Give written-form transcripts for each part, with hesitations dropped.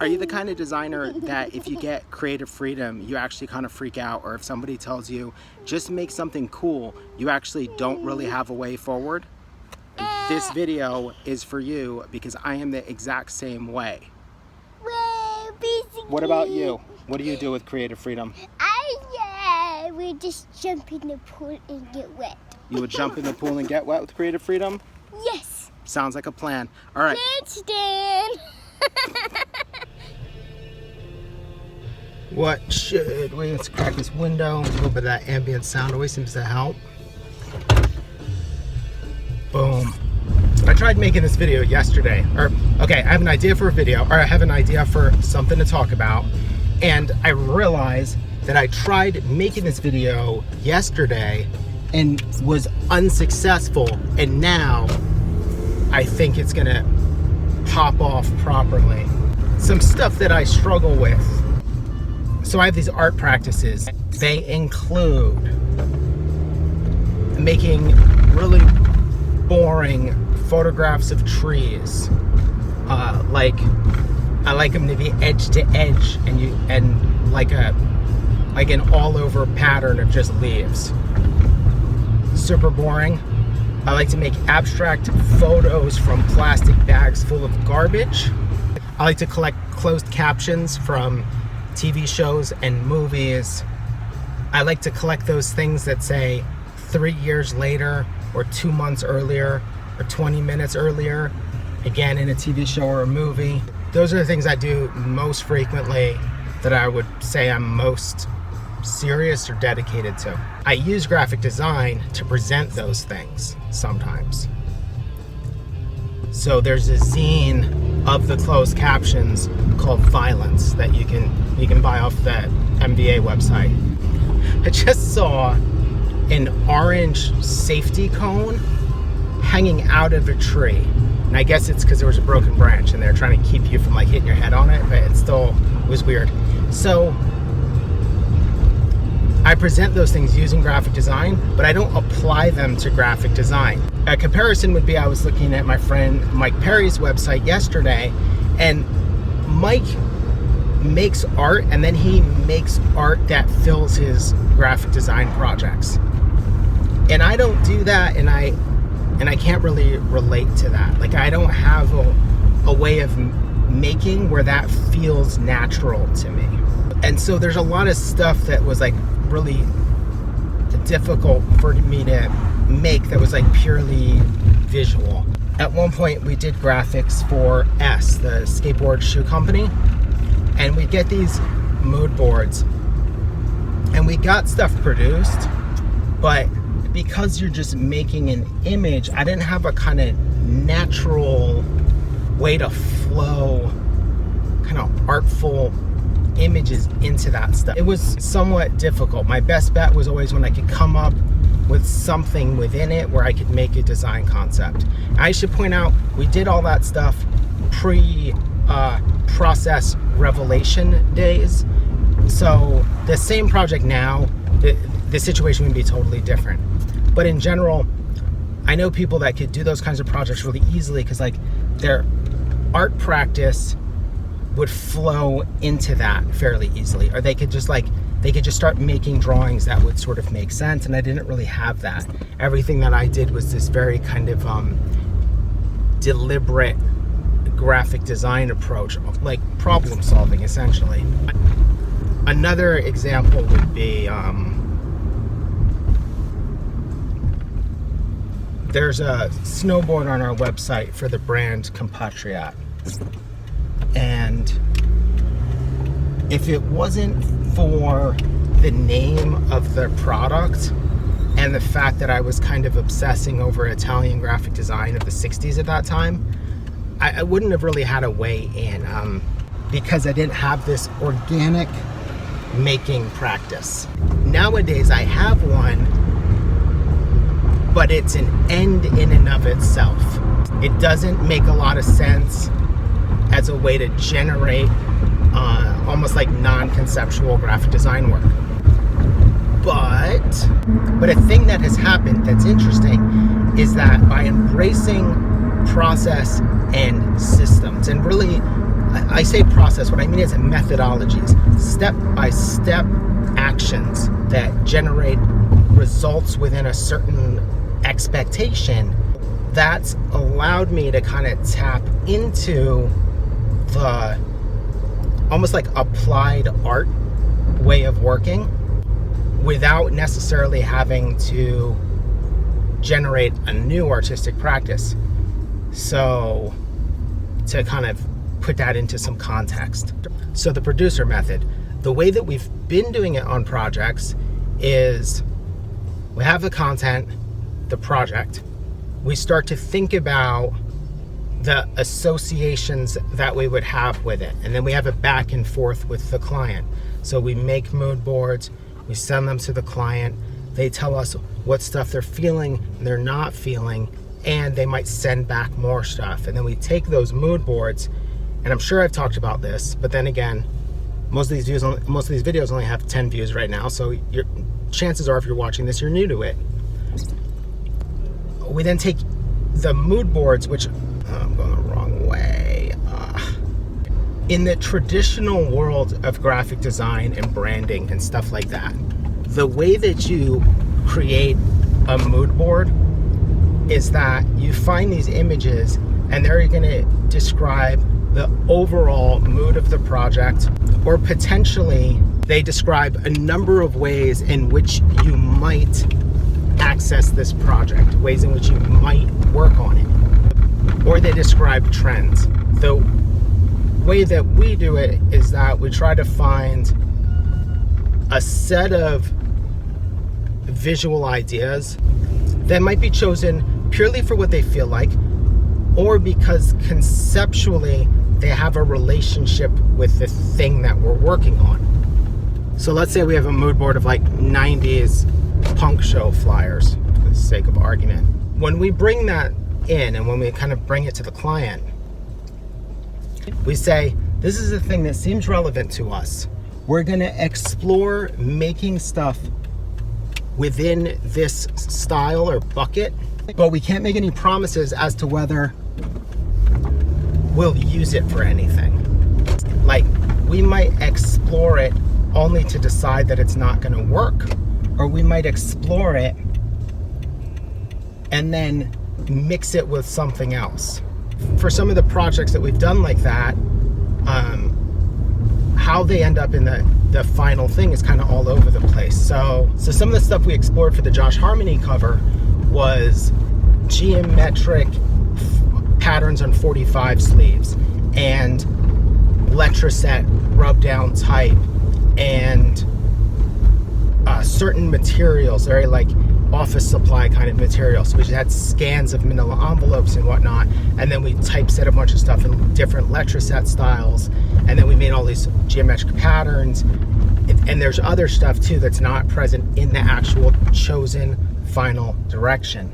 Are you the kind of designer that if you get creative freedom, you actually kind of freak out? Or if somebody tells you, just make something cool, you actually don't really have a way forward? This video is for you because I am the exact same way. What about you? What do you do with creative freedom? We just jump in the pool and get wet. You would jump in the pool and get wet with creative freedom? Yes. Sounds like a plan. All right. Let's stand. What should we? Let's crack this window. A little bit of that ambient sound always seems to help. Boom. I tried making this video yesterday. Okay, I have an idea for a video, or I have an idea for something to talk about. And I realized that I tried making this video yesterday and was unsuccessful. And now I think it's gonna pop off properly. Some stuff that I struggle with. So I have these art practices. They include making really boring photographs of trees. I like them to be edge to edge and like an all over pattern of just leaves. Super boring. I like to make abstract photos from plastic bags full of garbage. I like to collect closed captions from TV shows and movies. I like to collect those things that say 3 years later or 2 months earlier or 20 minutes earlier, again in a TV show or a movie. Those are the things I do most frequently that I would say I'm most serious or dedicated to. I use graphic design to present those things sometimes. So there's a zine of the closed captions called Violence that you can buy off the MVA website. I just saw an orange safety cone hanging out of a tree. And I guess it's because there was a broken branch and they're trying to keep you from like hitting your head on it, but it was weird. So I present those things using graphic design, but I don't apply them to graphic design. A comparison would be I was looking at my friend Mike Perry's website yesterday, and Mike makes art and then he makes art that fills his graphic design projects. And I don't do that, and I can't really relate to that. Like, I don't have a way of making where that feels natural to me. And so there's a lot of stuff that was like really difficult for me to make that was like purely visual. At one point we did graphics for the skateboard shoe company, and we get these mood boards and we got stuff produced, but because you're just making an image, I didn't have a kind of natural way to flow kind of artful images into that stuff. It was somewhat difficult. My best bet was always when I could come up with something within it where I could make a design concept. I should point out, we did all that stuff pre-process revelation days. So the same project now, the situation would be totally different. But in general, I know people that could do those kinds of projects really easily because like their art practice would flow into that fairly easily, or they could just start making drawings that would sort of make sense. And I didn't really have that. Everything that I did was this very kind of deliberate graphic design approach, like problem solving essentially. Another example would be there's a snowboard on our website for the brand Compatriot. And if it wasn't for the name of the product and the fact that I was kind of obsessing over Italian graphic design of the 60s at that time, I wouldn't have really had a way in because I didn't have this organic making practice. Nowadays I have one, but it's an end in and of itself. It doesn't make a lot of sense as a way to generate almost like non-conceptual graphic design work. But a thing that has happened that's interesting is that by embracing process and systems and really I say process, what I mean is methodologies, step-by-step actions that generate results within a certain expectation. That's allowed me to kind of tap into the almost like applied art way of working without necessarily having to generate a new artistic practice. So to kind of put that into some context. So the producer method, the way that we've been doing it on projects is we have the content, the project. We start to think about the associations that we would have with it. And then we have a back and forth with the client. So we make mood boards, we send them to the client. They tell us what stuff they're feeling and they're not feeling, and they might send back more stuff. And then we take those mood boards, and I'm sure I've talked about this, but then again, most of these videos only have 10 views right now, so your chances are if you're watching this, you're new to it. We then take the mood boards, which I'm going the wrong way. In the traditional world of graphic design and branding and stuff like that, the way that you create a mood board is that you find these images and they're going to describe the overall mood of the project, or potentially they describe a number of ways in which you might access this project, ways in which you might work on it, or they describe trends. The way that we do it is that we try to find a set of visual ideas that might be chosen purely for what they feel like, or because conceptually they have a relationship with the thing that we're working on. So let's say we have a mood board of like 90s punk show flyers, for the sake of argument. When we bring that in and when we kind of bring it to the client, we say, this is a thing that seems relevant to us. We're gonna explore making stuff within this style or bucket, but we can't make any promises as to whether we'll use it for anything. Like, we might explore it only to decide that it's not gonna work, or we might explore it and then mix it with something else. For some of the projects that we've done like that, how they end up in the final thing is kind of all over the place. So some of the stuff we explored for the Josh Harmony cover was geometric patterns on 45 sleeves and Letraset rub down type and certain materials, very like office supply kind of material. So we just had scans of manila envelopes and whatnot, and then we typeset a bunch of stuff in different Letraset styles, and then we made all these geometric patterns. And there's other stuff too that's not present in the actual chosen final direction.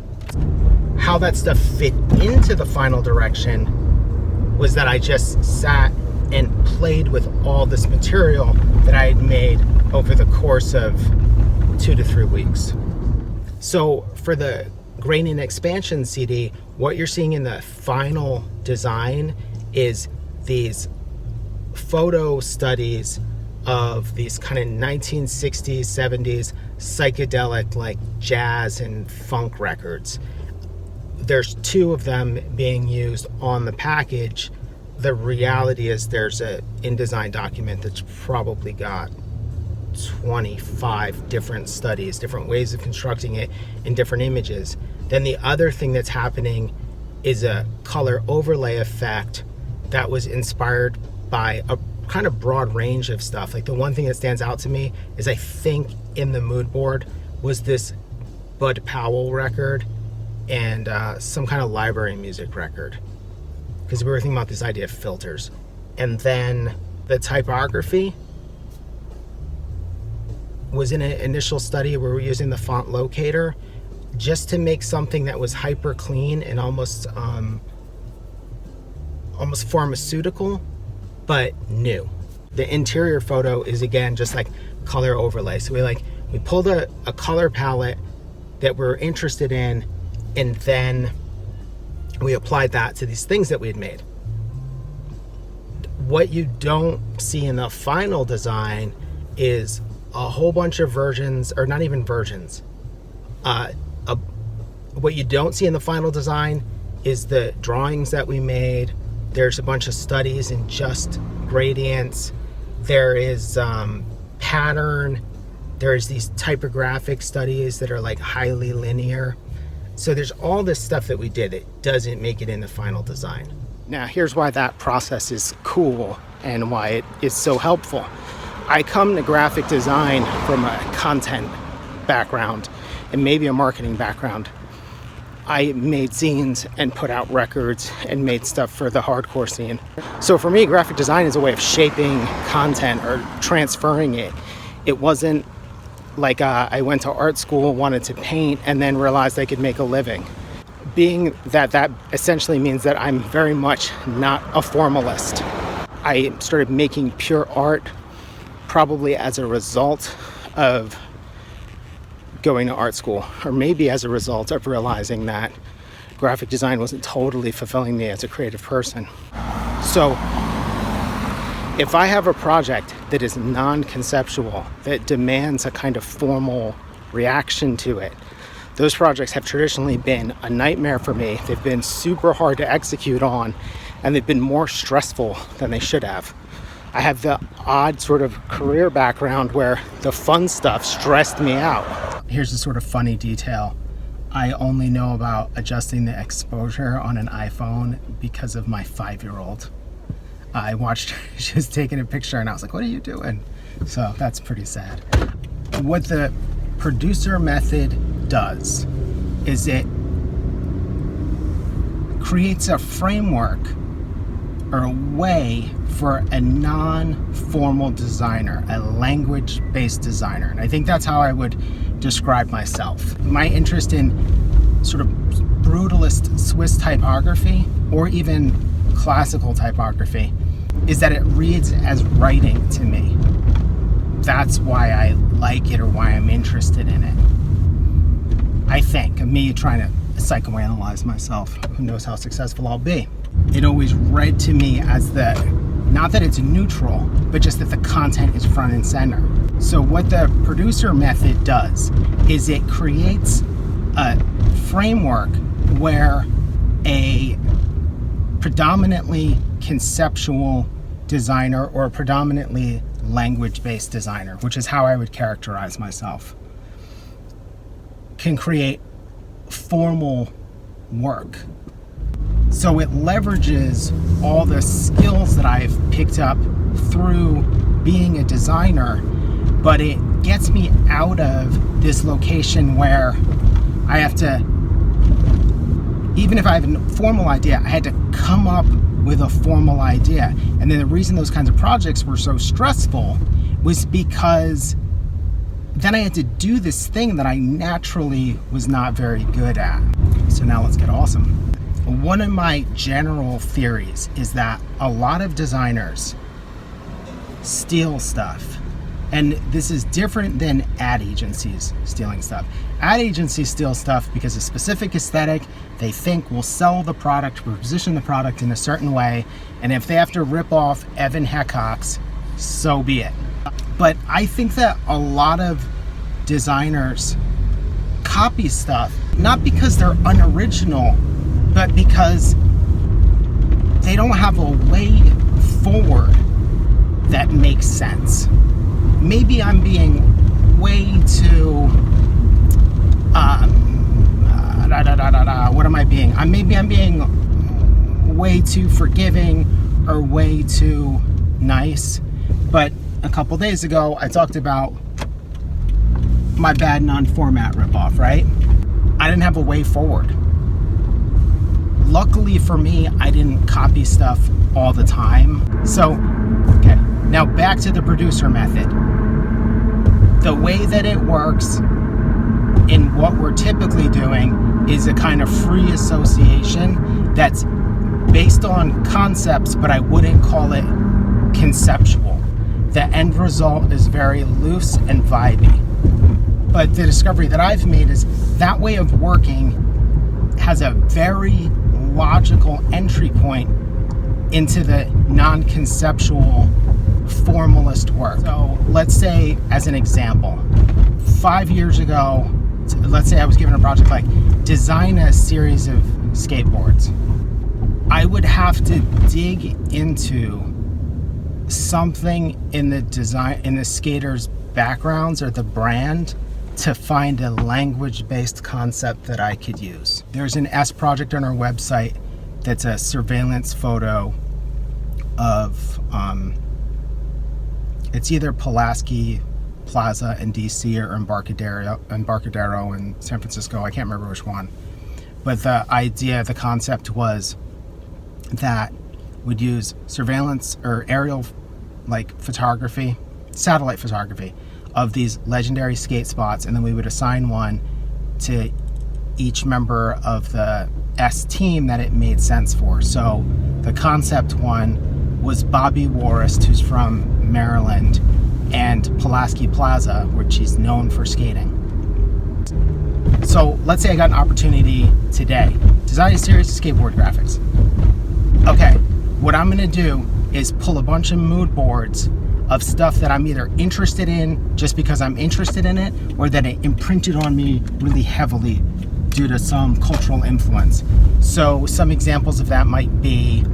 How that stuff fit into the final direction was that I just sat and played with all this material that I had made over the course of 2 to 3 weeks. So for the Grain and Expansion CD, what you're seeing in the final design is these photo studies of these kind of 1960s, 70s psychedelic like jazz and funk records. There's 2 of them being used on the package. The reality is there's a InDesign document that's probably got 25 different studies, different ways of constructing it in different images. Then the other thing that's happening is a color overlay effect that was inspired by a kind of broad range of stuff. Like the one thing that stands out to me is I think in the mood board was this Bud Powell record and some kind of library music record, because we were thinking about this idea of filters. And then the typography was in an initial study where we were using the font locator just to make something that was hyper clean and almost pharmaceutical, but new. The interior photo is again just like color overlay. So we pulled a color palette that we're interested in, and then we applied that to these things that we had made. What you don't see in the final design is a whole bunch of versions, or not even versions. What you don't see in the final design is the drawings that we made. There's a bunch of studies in just gradients. There is pattern. There's these typographic studies that are like highly linear. So there's all this stuff that we did that doesn't make it in the final design. Now, here's why that process is cool and why it is so helpful. I come to graphic design from a content background and maybe a marketing background. I made zines and put out records and made stuff for the hardcore scene. So for me, graphic design is a way of shaping content or transferring it. It wasn't like I went to art school, wanted to paint, and then realized I could make a living. Being that essentially means that I'm very much not a formalist. I started making pure art probably as a result of going to art school, or maybe as a result of realizing that graphic design wasn't totally fulfilling me as a creative person. So if I have a project that is non-conceptual, that demands a kind of formal reaction to it, those projects have traditionally been a nightmare for me. They've been super hard to execute on, and they've been more stressful than they should have. I have the odd sort of career background where the fun stuff stressed me out. Here's a sort of funny detail. I only know about adjusting the exposure on an iPhone because of my 5-year-old. I watched her, she was taking a picture, and I was like, what are you doing? So that's pretty sad. What the producer method does is it creates a framework or a way for a non-formal designer, a language-based designer. And I think that's how I would describe myself. My interest in sort of brutalist Swiss typography, or even classical typography, is that it reads as writing to me. That's why I like it, or why I'm interested in it. I think, me trying to psychoanalyze myself, who knows how successful I'll be. It always read to me as not that it's neutral, but just that the content is front and center. So what the producer method does is it creates a framework where a predominantly conceptual designer, or a predominantly language-based designer, which is how I would characterize myself, can create formal work. So it leverages all the skills that I've picked up through being a designer, but it gets me out of this location where I have to, even if I have a formal idea, I had to come up with a formal idea. And then the reason those kinds of projects were so stressful was because then I had to do this thing that I naturally was not very good at. So now let's get awesome. One of my general theories is that a lot of designers steal stuff. And this is different than ad agencies stealing stuff. Ad agencies steal stuff because a specific aesthetic they think will sell the product, or position the product in a certain way. And if they have to rip off Evan Heckox, so be it. But I think that a lot of designers copy stuff, not because they're unoriginal, but because they don't have a way forward that makes sense. Maybe I'm being way too, what am I being? Maybe I'm being way too forgiving or way too nice. But a couple days ago, I talked about my bad non-format ripoff, right? I didn't have a way forward. Luckily for me, I didn't copy stuff all the time. So, okay, now back to the producer method. The way that it works in what we're typically doing is a kind of free association that's based on concepts, but I wouldn't call it conceptual. The end result is very loose and vibey. But the discovery that I've made is that way of working has a very logical entry point into the non-conceptual formalist work. So let's say, as an example, 5 years ago, let's say I was given a project like design a series of skateboards. I would have to dig into something in the design, in the skaters' backgrounds or the brand, to find a language-based concept that I could use. There's an S project on our website that's a surveillance photo of it's either Pulaski Plaza in DC or Embarcadero in San Francisco. I can't remember which one. But the idea, the concept was that we'd use surveillance or aerial like photography, satellite photography of these legendary skate spots, and then we would assign one to each member of the S team that it made sense for. So the concept one was Bobby Warist, who's from Maryland, and Pulaski Plaza, which he's known for skating. So let's say I got an opportunity today, design a series of skateboard graphics. Okay, what I'm gonna do is pull a bunch of mood boards of stuff that I'm either interested in just because I'm interested in it, or that it imprinted on me really heavily due to some cultural influence. So some examples of that might be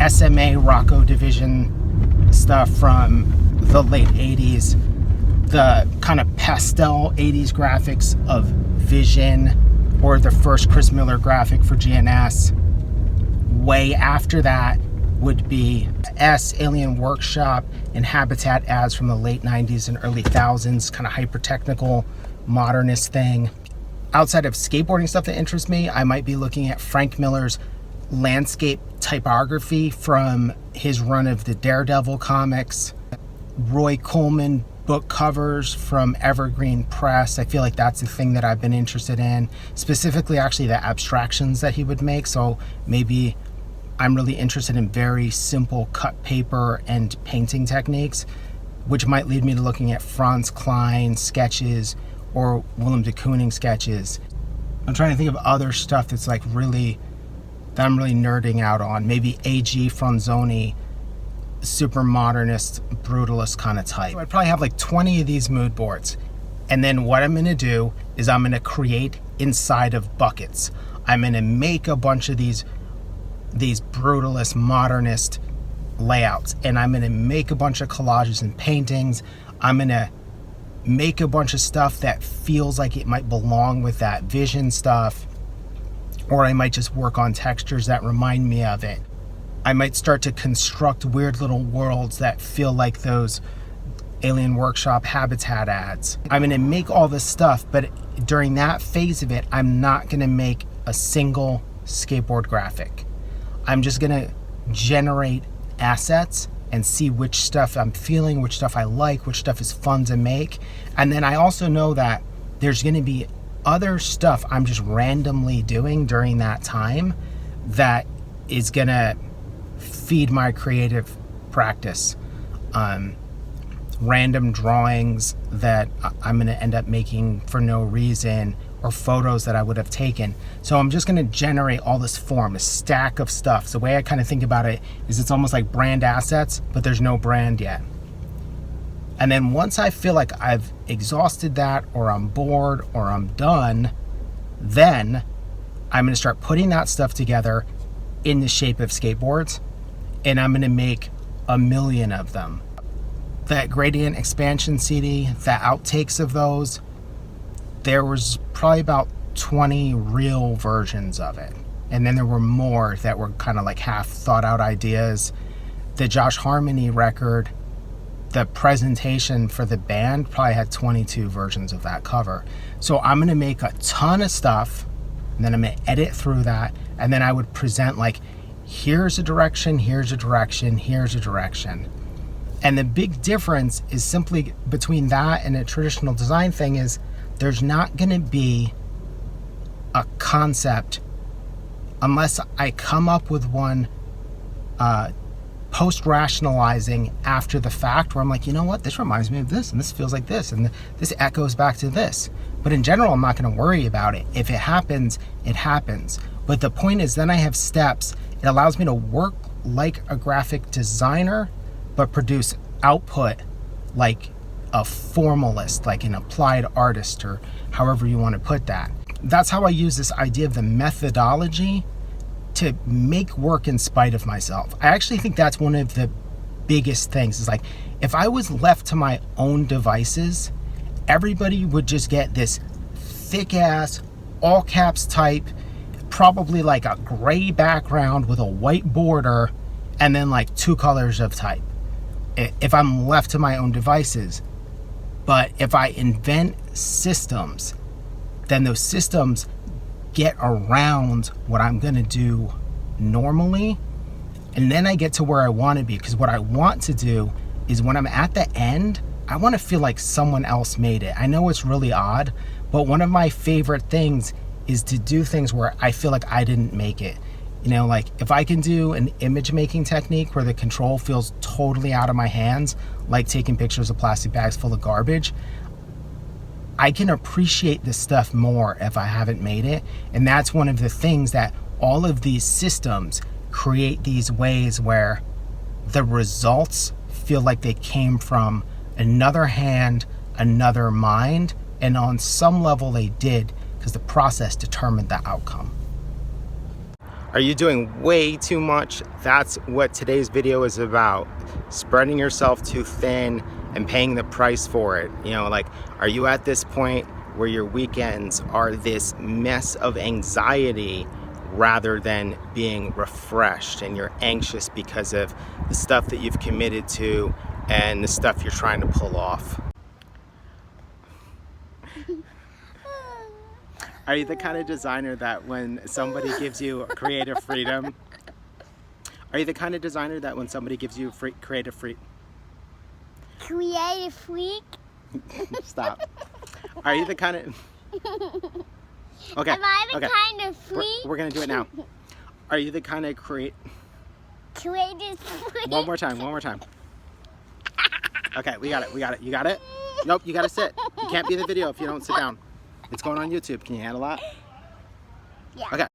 SMA Rocco Division stuff from the late 80s, the kind of pastel 80s graphics of Vision, or the first Chris Miller graphic for GNS. Way after that would be S, Alien Workshop, and Habitat ads from the late 90s and early 2000s, kind of hyper-technical, modernist thing. Outside of skateboarding stuff that interests me, I might be looking at Frank Miller's landscape typography from his run of the Daredevil comics, Roy Coleman book covers from Evergreen Press. I feel like that's the thing that I've been interested in, specifically actually the abstractions that he would make. So maybe I'm really interested in very simple cut paper and painting techniques, which might lead me to looking at Franz Klein sketches or Willem de Kooning sketches. I'm trying to think of other stuff that's like really, that I'm really nerding out on. Maybe A.G. Franzoni, super modernist, brutalist kind of type. So I'd probably have like 20 of these mood boards. And then what I'm gonna do is I'm gonna create inside of buckets. I'm gonna make a bunch of these brutalist, modernist layouts, and I'm gonna make a bunch of collages and paintings. I'm gonna make a bunch of stuff that feels like it might belong with that Vision stuff, or I might just work on textures that remind me of it. I might start to construct weird little worlds that feel like those Alien Workshop Habitat ads. I'm gonna make all this stuff, but during that phase of it, I'm not gonna make a single skateboard graphic. I'm just gonna generate assets and see which stuff I'm feeling, which stuff I like, which stuff is fun to make. And then I also know that there's gonna be other stuff I'm just randomly doing during that time that is gonna feed my creative practice. Random drawings that I'm gonna end up making for no reason, or photos that I would have taken. So I'm just gonna generate all this form, a stack of stuff. So the way I kind of think about it is it's almost like brand assets, but there's no brand yet. And then once I feel like I've exhausted that, or I'm bored, or I'm done, then I'm gonna start putting that stuff together in the shape of skateboards, and I'm gonna make 1 million of them. That gradient expansion CD, the outtakes of those, there was probably about 20 real versions of it. And then there were more that were kind of like half thought out ideas. The Josh Harmony record, the presentation for the band probably had 22 versions of that cover. So I'm gonna make a ton of stuff, and then I'm gonna edit through that, and then I would present like, here's a direction, here's a direction, here's a direction. And the big difference is simply between that and a traditional design thing is there's not gonna be a concept unless I come up with one post-rationalizing after the fact, where I'm like, you know what, this reminds me of this, and this feels like this, and this echoes back to this. But in general, I'm not gonna worry about it. If it happens, it happens. But the point is, then I have steps. It allows me to work like a graphic designer, but produce output like a formalist, like an applied artist, or however you want to put that. That's how I use this idea of the methodology to make work in spite of myself. I actually think that's one of the biggest things. Is like, if I was left to my own devices, everybody would just get this thick ass, all caps type, probably like a gray background with a white border, and then like 2 colors of type, if I'm left to my own devices. But if I invent systems, then those systems get around what I'm gonna do normally, and then I get to where I want to be. Because what I want to do is, when I'm at the end, I want to feel like someone else made it. I know it's really odd, but one of my favorite things is to do things where I feel like I didn't make it. You know, like if I can do an image making technique where the control feels totally out of my hands, like taking pictures of plastic bags full of garbage, I can appreciate this stuff more if I haven't made it. And that's one of the things that all of these systems create, these ways where the results feel like they came from another hand, another mind, and on some level they did, because the process determined the outcome. Are you doing way too much? That's what today's video is about. Spreading yourself too thin and paying the price for it. You know, like, are you at this point where your weekends are this mess of anxiety rather than being refreshed, and you're anxious because of the stuff that you've committed to and the stuff you're trying to pull off? Are you the kind of designer that when somebody gives you creative freedom, are you the kind of designer that when somebody gives you creative freak? Stop. Are you the kind of... Okay. Am I the okay. kind of freak? We're gonna do it now. Are you the kind of creative freak? One more time. Okay, we got it. You got it? Nope, you gotta sit. You can't be in the video if you don't sit down. It's going on YouTube. Can you handle that? Yeah. Okay.